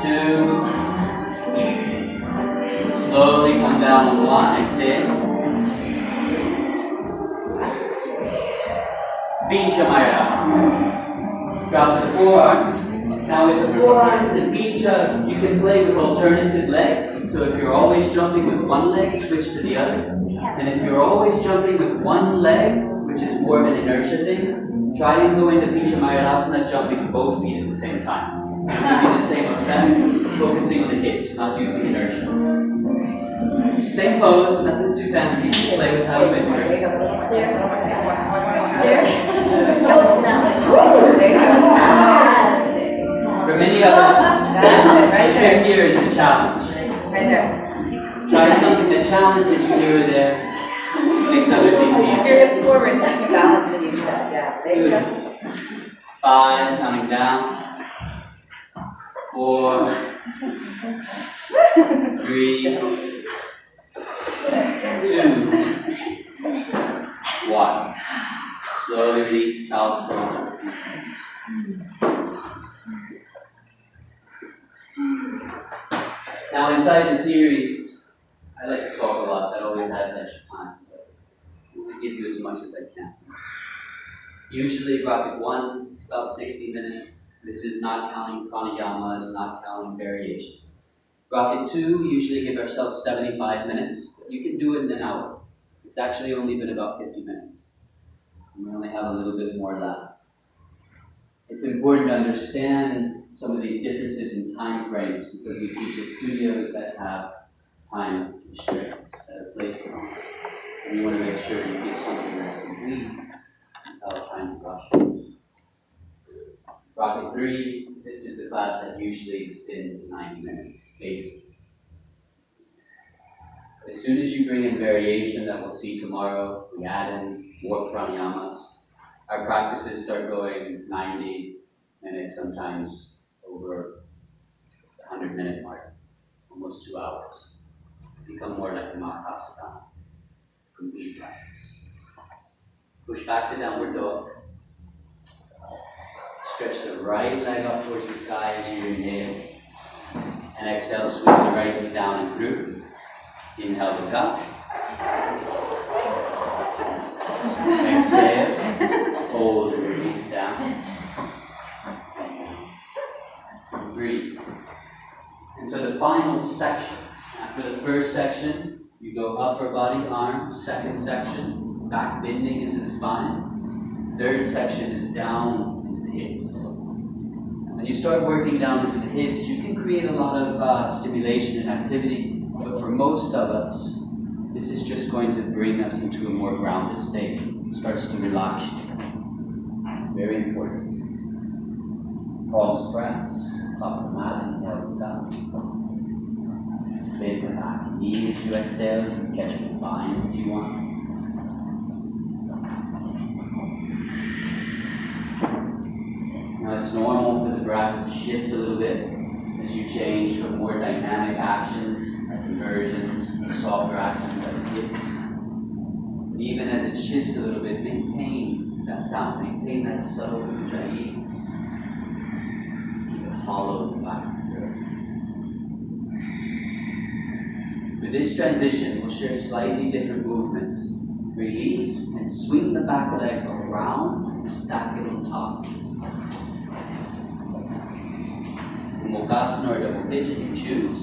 2, slowly come down on 1, exhale. Vinyasa. Drop to the forearms. Now with the forearms and Vinyasa, you can play with alternative legs. So if you're always jumping with one leg, switch to the other. And if you're always jumping with one leg, which is more of an inertia thing, try and go into Vinyasa jumping with both feet at the same time. It'll give you the same effect, focusing on the hips, not using inertia. Same pose, nothing too fancy. Just play with how you went through. For many of us, the trick here is the challenge. Try something that challenges you here or there, makes other things easier. Your hips forward, you balance and you step. Yeah, there you go. 5, counting down. 4, 3, 2, 1. Slowly release child's pose. Now inside the series, I like to talk a lot. That always adds extra time. But I'm going to give you as much as I can. Usually rocket 1 is about 60 minutes. This is not counting pranayama, it's not counting variations. Rocket 2, we usually give ourselves 75 minutes. You can do it in an hour. It's actually only been about 50 minutes. And we only have a little bit more left. It's important to understand some of these differences in time frames because we teach at studios that have time restraints that are placed on us. And you want to make sure you give something that's complete without trying to rush it. Rocket 3, this is the class that usually extends to 90 minutes, basically. As soon as you bring in variation that we'll see tomorrow, we add in more pranayamas. Our practices start going 90 minutes, sometimes over the 100-minute mark, almost 2 hours. Become more like a Mahasana, complete practice. Push back to downward dog. Stretch the right leg up towards the sky as you inhale. And exhale, swing the right knee down and through. Inhale, look up. Exhale, hold the release down. Breathe. And so the final section, after the first section, you go upper body, arms. Second section, back bending into the spine. Third section is down into the hips. When you start working down into the hips, you can create a lot of stimulation and activity. But for most of us, this is just going to bring us into a more grounded state. It starts to relax you. Very important. Palms press, top of the mat, inhale, down. Bend the back knee as you exhale. You can catch the bind if you want. Now it's normal for the breath to shift a little bit as you change from more dynamic actions, like inversions, to softer actions like dips. But even as it shifts a little bit, maintain that sound, maintain that subtle ujjayi. Keep it hollow back to throat. With this transition, we'll share slightly different movements. Release and swing the back leg around and stack it on top. Gomukasana or double pigeon, you choose.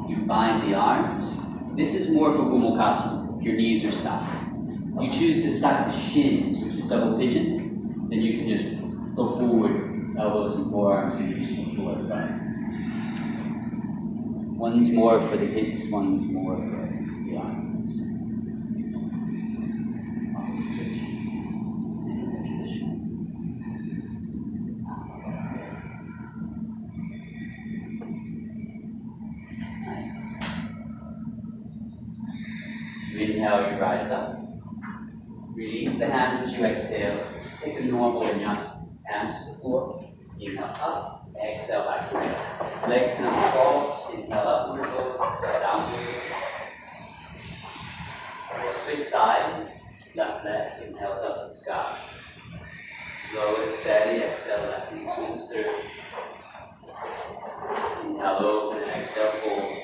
You bind the arms. This is more for Gomukasana, if your knees are stacked. You choose to stack the shins, which is double pigeon, then you can just go forward, elbows and forearms to reach the floor. Right? One's more for the hips, one's more for the arms. Inhale, you rise up. the hands as you exhale. Just take a normal vinyasa. Hands to the floor. Inhale up. Exhale back down. Legs can cross. Inhale upward fold. Exhale downward. We'll switch sides. Left leg inhales up to the sky. Slow and steady. Exhale. Left knee swings through. Inhale open and exhale forward.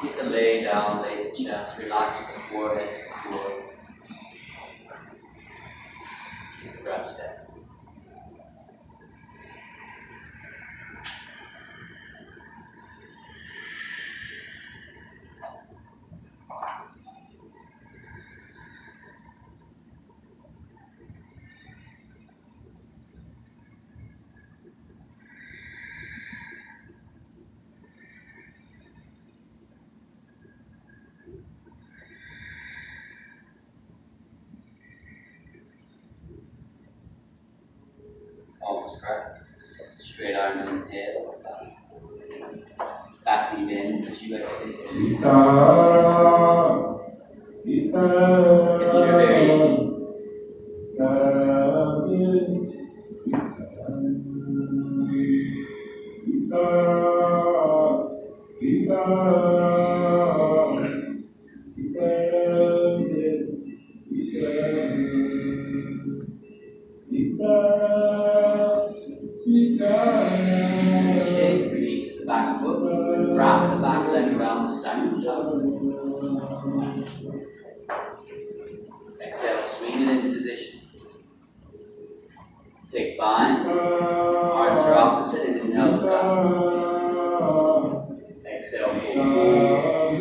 Keep the lay down, lay the chest, relax the forehead to the floor. Keep the breath steady. Palms press. Straight arms inhale. Back knee bend as you exhale. Get your variation. Shake, release the back foot. Wrap the back leg around the stagnant toe. Exhale, swing it into position. Take bind. Arms are opposite and inhale, look up. Exhale, fold forward.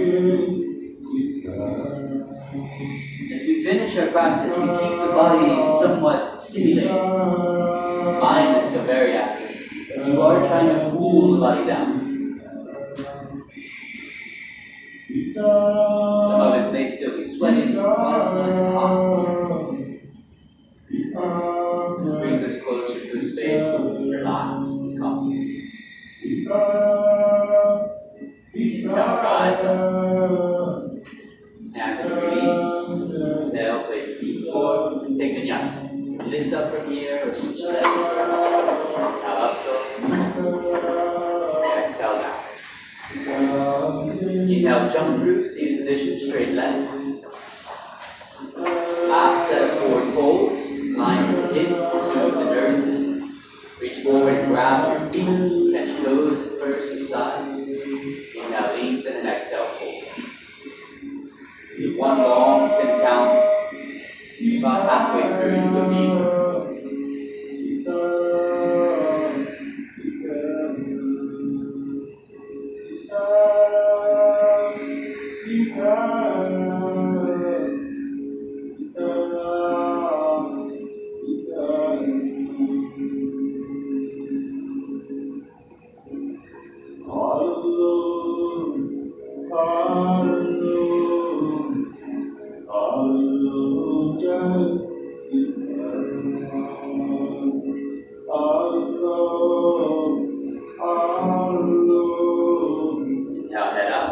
As we finish our practice, we keep the body somewhat stimulated. Mind is still very active. You are trying to cool the body down. Some of us may still be sweating, while it's nice and hot. This brings us closer to a space where we can relax and come. Now rise up. Hands to release. Exhale, place feet forward. Take vinyasa. Lift up from here or switch legs. Now up dog. Exhale down. Inhale, jump through, seated position, straight leg. Last set of forward folds. Line the hips to soothe the nervous system. Reach forward and grab your feet. Catch toes at first or side. Inhale, lengthen and exhale, fold. One long 10 count. About halfway through, you go deeper. Now head up.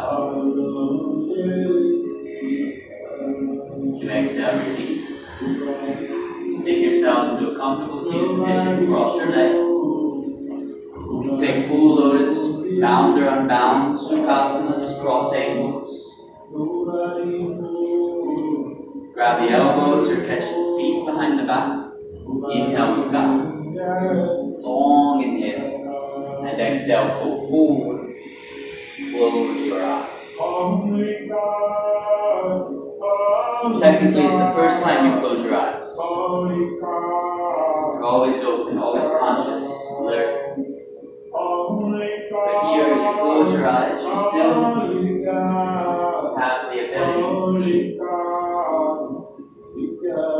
You exhale, release. Take yourself into a comfortable seated position. Cross your legs. Take full lotus, bound or unbound, sukhasana, just cross ankles. Grab the elbows or catch the feet behind the back. Inhale, look up. Long inhale. And exhale, pull forward. Close your eyes. Technically, it's the first time you close your eyes. You're always open, always conscious, alert. But here, as you close your eyes, you still have the ability to see.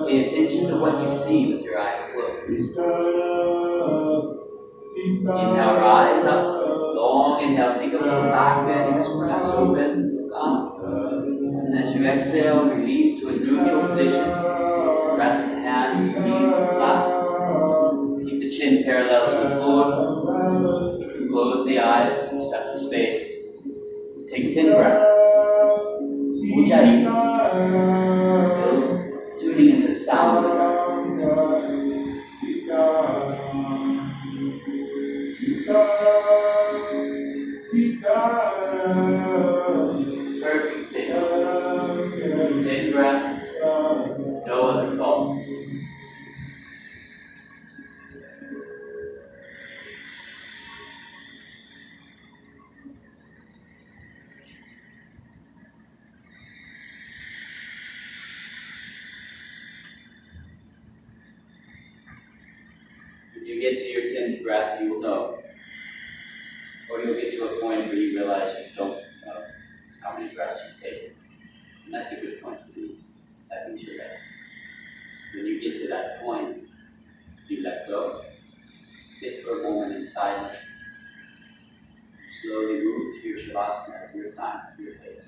Pay attention to what you see with your eyes closed. Inhale, rise up. Long inhale, take a little back bend, express open. And as you exhale, release to a neutral position. Rest the hands, knees flat. Keep the chin parallel to the floor. Close the eyes, accept the space. Take 10 breaths. Ujjayi. Still tuning into the sound. sound of the breath. Perfect. Take breaths. No other fault. When you get to your 10th breath, you will know. Or you'll get to a point where you realize you don't know how many breaths you've taken. And that's a good point to be. That means you're ready. When you get to that point, you let go. Sit for a moment in silence. Slowly move to your shavasana at your time, at your pace.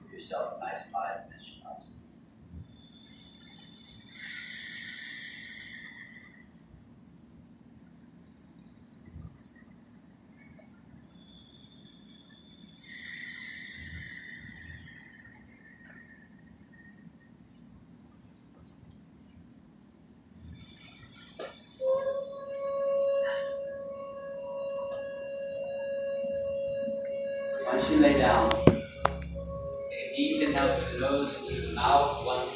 Give yourself a nice 5-minute shavasana. Once you lay down, take a deep inhale through the nose and through the mouth, 1,